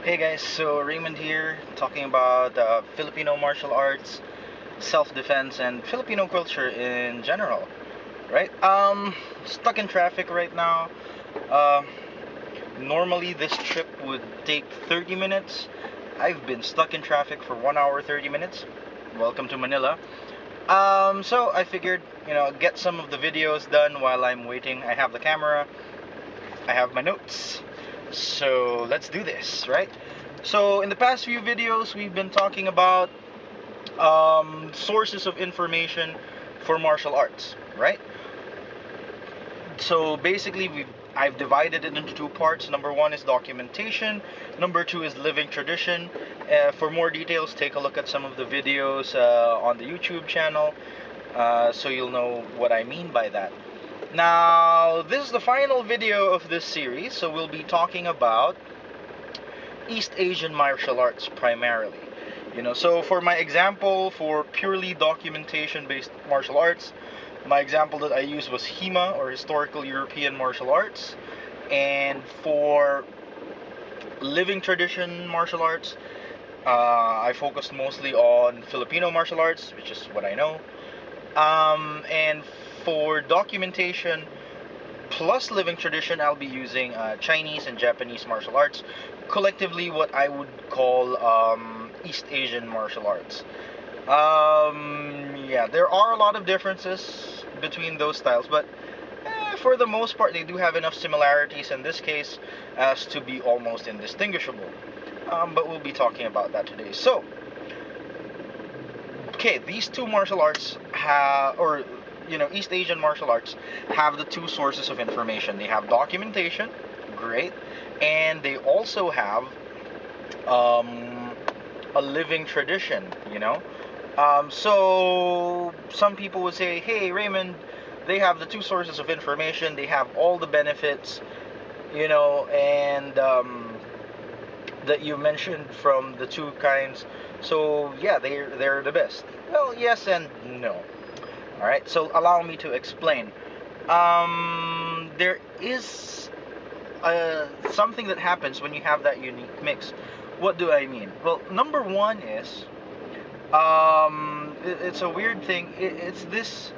Hey guys, so Raymond here, talking about Filipino martial arts, self-defense, and Filipino culture in general. Right? Stuck in traffic right now. Uh, Normally this trip would take 30 minutes. I've been stuck in traffic for 1 hour 30 minutes. Welcome to Manila. So I figured, get some of the videos done while I'm waiting. I have the camera, I have my notes. So let's do this, right? So in the past few videos, we've been talking about sources of information for martial arts, right? So basically, I've divided it into two parts. Number one is documentation. Number two is living tradition. For more details, take a look at some of the videos on the YouTube channel, so you'll know what I mean by that. Now, this is the final video of this series, so we'll be talking about East Asian martial arts primarily. So for my example, for purely documentation based martial arts, my example that I used was HEMA, or Historical European Martial Arts. And for living tradition martial arts, I focused mostly on Filipino martial arts, which is what I know. And for documentation plus living tradition, I'll be using Chinese and Japanese martial arts, collectively what I would call East Asian martial arts. Yeah, there are a lot of differences between those styles, but for the most part, they do have enough similarities in this case as to be almost indistinguishable. But we'll be talking about that today. So, okay, these two martial arts have, or East Asian martial arts have the two sources of information. They have documentation, great, and they also have a living tradition. So some people would say, hey, Raymond, they have the two sources of information, they have all the benefits, and that you mentioned from the two kinds. So yeah, they're the best. Well, yes and no. All right. So allow me to explain. There is something that happens when you have that unique mix. What do I mean? Well, number one is it's a weird thing. It's this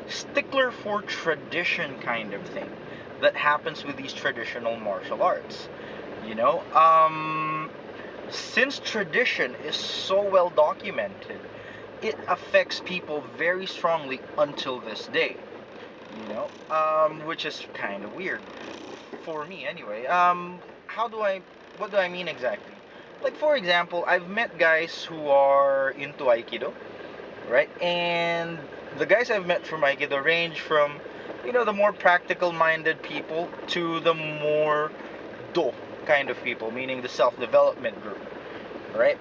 stickler for tradition kind of thing that happens with these traditional martial arts. You know, since tradition is so well documented, it affects people very strongly until this day. Which is kind of weird for me anyway. How do I? What do I mean exactly? Like for example, I've met guys who are into Aikido, right? And the guys I've met from Aikido range from, the more practical-minded people to the more do kind of people, meaning the self-development group, right?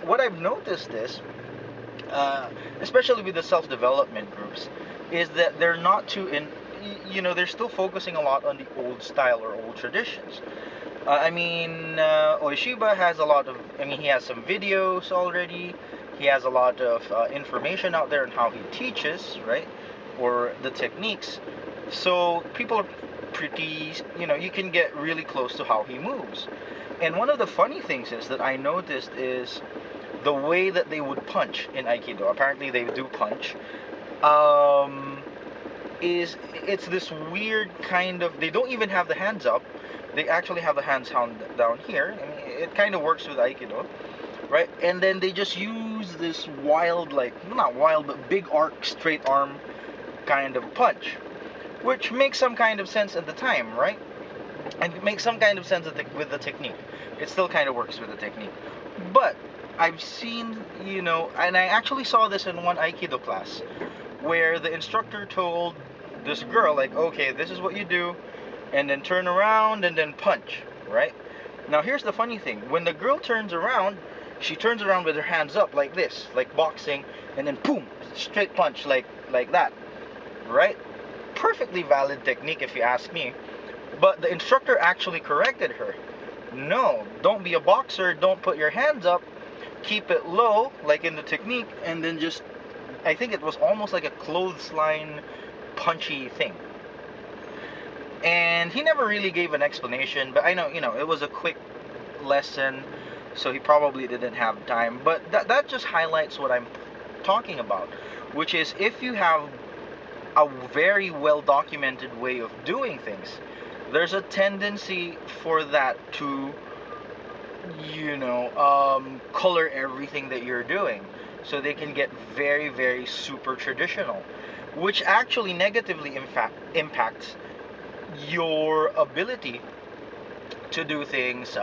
What I've noticed is, especially with the self-development groups, is that they're not too in, they're still focusing a lot on the old style or old traditions. Oishiba has a lot of, he has some videos already. He has a lot of information out there on how he teaches, right? Or the techniques. So people are pretty, you can get really close to how he moves. And one of the funny things is that I noticed is the way that they would punch in Aikido. Apparently they do punch. Um, it's this weird kind of, they don't even have the hands up, they actually have the hands down here. It kind of works with Aikido, right? And then they just use this wild, like, not wild, but big arc straight arm kind of punch, which makes some kind of sense at the time, right? And it makes some kind of sense with the technique. It still kind of works with the technique, but I've seen, and I actually saw this in one Aikido class where the instructor told this girl, like, okay, this is what you do, and then turn around and then punch, right? Now here's the funny thing. When the girl turns around, she turns around with her hands up like this, like boxing, and then boom, straight punch like that, right? Perfectly valid technique if you ask me. But the instructor actually corrected her. No, don't be a boxer, don't put your hands up, keep it low, like in the technique, and then just, I think it was almost like a clothesline punchy thing. And he never really gave an explanation, but I know, it was a quick, lesson, so he probably didn't have time. But that just highlights what I'm talking about, which is if you have a very well documented way of doing things, there's a tendency for that to, color everything that you're doing. So they can get very, very super traditional, which actually negatively impacts your ability to do things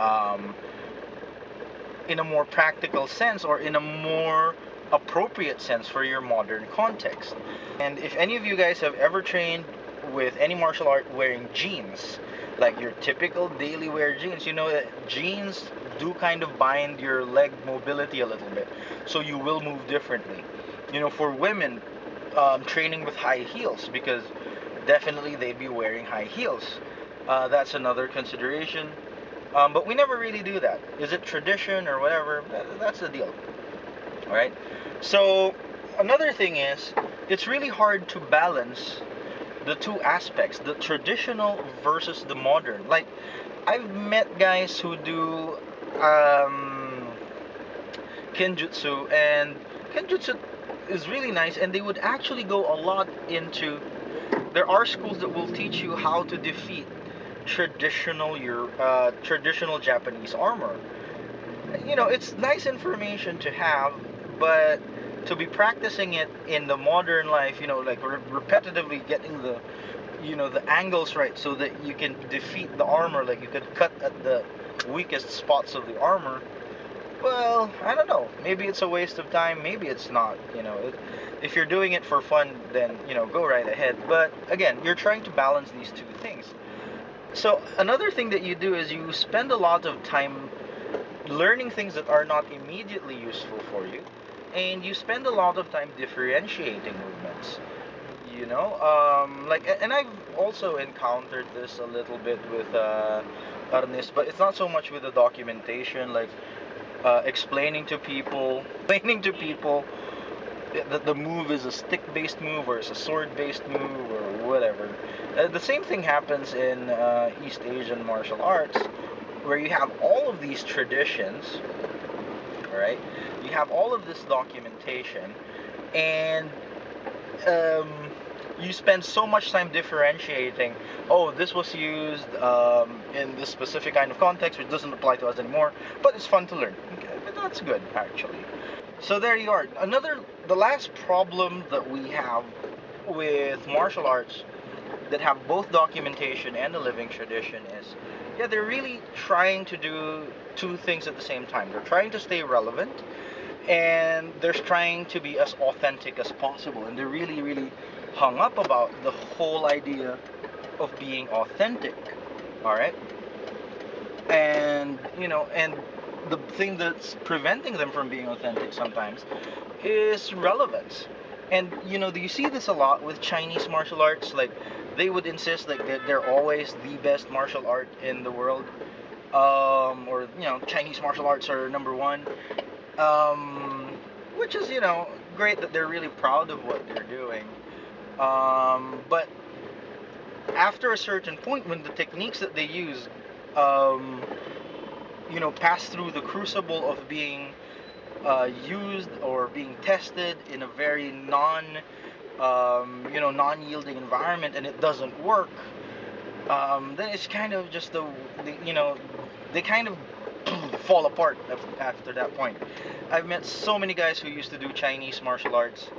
in a more practical sense, or in a more appropriate sense for your modern context. And if any of you guys have ever trained with any martial art wearing jeans, like your typical daily wear jeans, you know that jeans do kind of bind your leg mobility a little bit, so you will move differently. For women, training with high heels, because definitely they'd be wearing high heels. That's another consideration. But we never really do that. Is it tradition or whatever? That's the deal. All right. So another thing is, it's really hard to balance the two aspects, the traditional versus the modern. Like, I've met guys who do kenjutsu, and kenjutsu is really nice, and they would actually go a lot into. There are schools that will teach you how to defeat traditional Japanese armor. It's nice information to have, but to be practicing it in the modern life, like repetitively getting the angles right, so that you can defeat the armor, like you could cut at the weakest spots of the armor. Well, I don't know. Maybe it's a waste of time. Maybe it's not. If you're doing it for fun, then go right ahead. But again, you're trying to balance these two things. So another thing that you do is you spend a lot of time learning things that are not immediately useful for you, and you spend a lot of time differentiating movements. And I've also encountered this a little bit with Arnis, but it's not so much with the documentation, like explaining to people that the move is a stick-based move, or it's a sword-based move, or whatever. The same thing happens in East Asian martial arts, where you have all of these traditions, right? You have all of this documentation, and you spend so much time differentiating. Oh, this was used in this specific kind of context, which doesn't apply to us anymore, but it's fun to learn. Okay, but that's good, actually. So there you are. The last problem that we have with martial arts that have both documentation and a living tradition is, yeah, they're really trying to do two things at the same time. They're trying to stay relevant, and they're trying to be as authentic as possible. And they're really, really hung up about the whole idea of being authentic. All right? And, and the thing that's preventing them from being authentic sometimes is relevance. And do you see this a lot with Chinese martial arts? Like, they would insist like they're always the best martial art in the world, or Chinese martial arts are number one, which is great that they're really proud of what they're doing. But after a certain point, when the techniques that they use, pass through the crucible of being used or being tested in a very non-yielding environment, and it doesn't work, then it's kind of just they kind of fall apart after that point. I've met so many guys who used to do Chinese martial arts,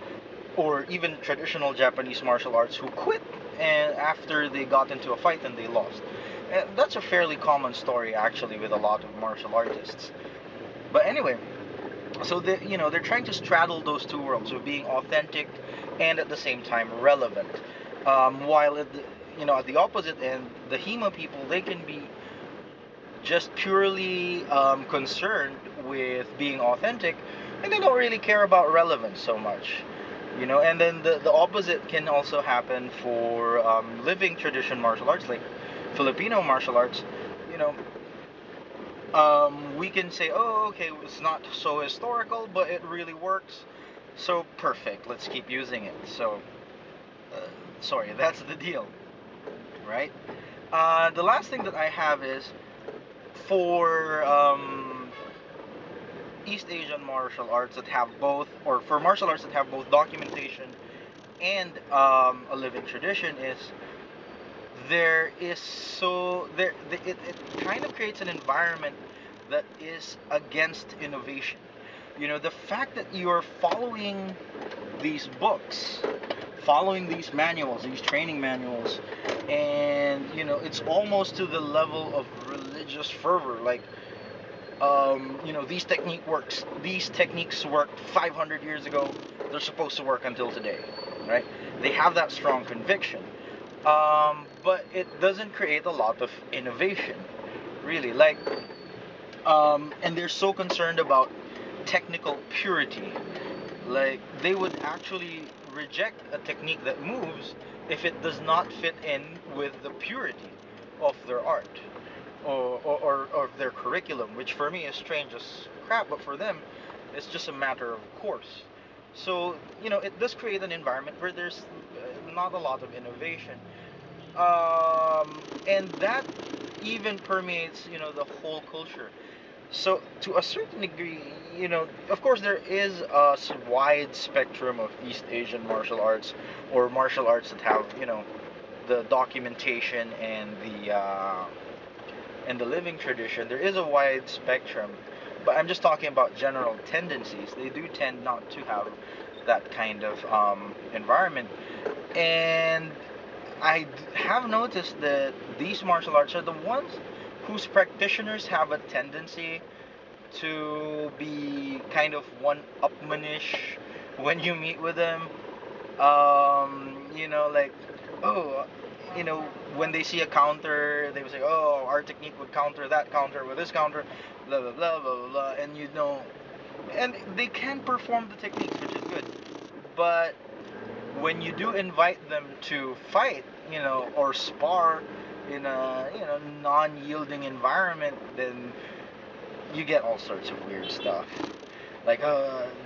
or even traditional Japanese martial arts, who quit and after they got into a fight and they lost. And that's a fairly common story, actually, with a lot of martial artists. But anyway, so they're trying to straddle those two worlds of being authentic and at the same time relevant. While at the opposite end, the HEMA people, they can be just purely concerned with being authentic, and they don't really care about relevance so much. And then the opposite can also happen for living tradition martial arts, like Filipino martial arts. We can say, oh, okay, it's not so historical, but it really works, so perfect, let's keep using it. So, sorry, that's the deal, right? The last thing that I have is, for East Asian martial arts that have both, or for martial arts that have both documentation and a living tradition, is there is so there it kind of creates an environment that is against innovation. You know, the fact that you're following these books, following these manuals, these training manuals, and you know, it's almost to the level of religious fervor. Like, you know, these techniques worked 500 years ago. They're supposed to work until today, right? They have that strong conviction, but it doesn't create a lot of innovation, really. Like, and they're so concerned about technical purity. Like, they would actually reject a technique that moves if it does not fit in with the purity of their art, or their curriculum, which for me is strange as crap, but for them, it's just a matter of course. So, you know, it does create an environment where there's not a lot of innovation. And that even permeates, you know, the whole culture. So to a certain degree, you know, of course there is a wide spectrum of East Asian martial arts, or martial arts that have, you know, the documentation and the living tradition. There is a wide spectrum, but I'm just talking about general tendencies. They do tend not to have that kind of environment, and have noticed that these martial arts are the ones whose practitioners have a tendency to be kind of one-upmanish when you meet with them. You know, like, oh, you know, when they see a counter, they would say, oh, our technique would counter that counter with this counter, blah, blah, blah, blah, blah, blah. And you know, and they can perform the techniques, which is good. But when you do invite them to fight, you know, or spar in a, you know, non-yielding environment, then you get all sorts of weird stuff. Like,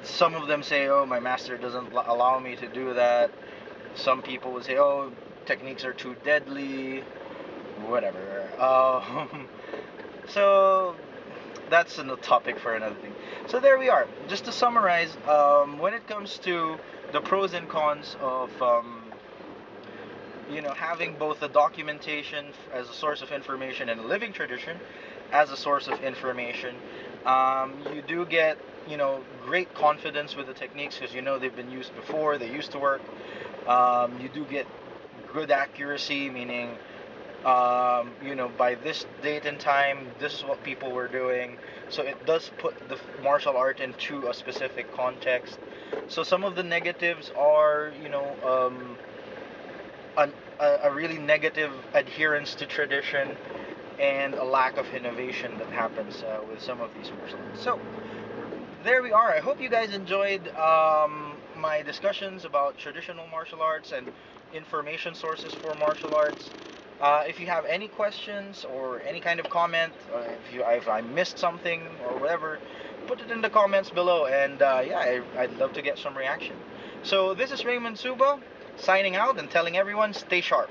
some of them say, oh, my master doesn't allow me to do that. Some people would say, oh, techniques are too deadly, whatever. So that's a topic for another thing. So there we are. Just to summarize, when it comes to the pros and cons of you know, having both the documentation as a source of information and a living tradition as a source of information, you do get, you know, great confidence with the techniques because you know they've been used before, they used to work. You do get good accuracy, meaning, you know, by this date and time, this is what people were doing. So it does put the martial art into a specific context. So some of the negatives are, you know, a really negative adherence to tradition and a lack of innovation that happens with some of these martial arts. So there we are. I hope you guys enjoyed my discussions about traditional martial arts and information sources for martial arts. If you have any questions or any kind of comment, if I missed something or whatever, put it in the comments below, and yeah, I'd love to get some reaction. So this is Raymond Suba, signing out and telling everyone, stay sharp.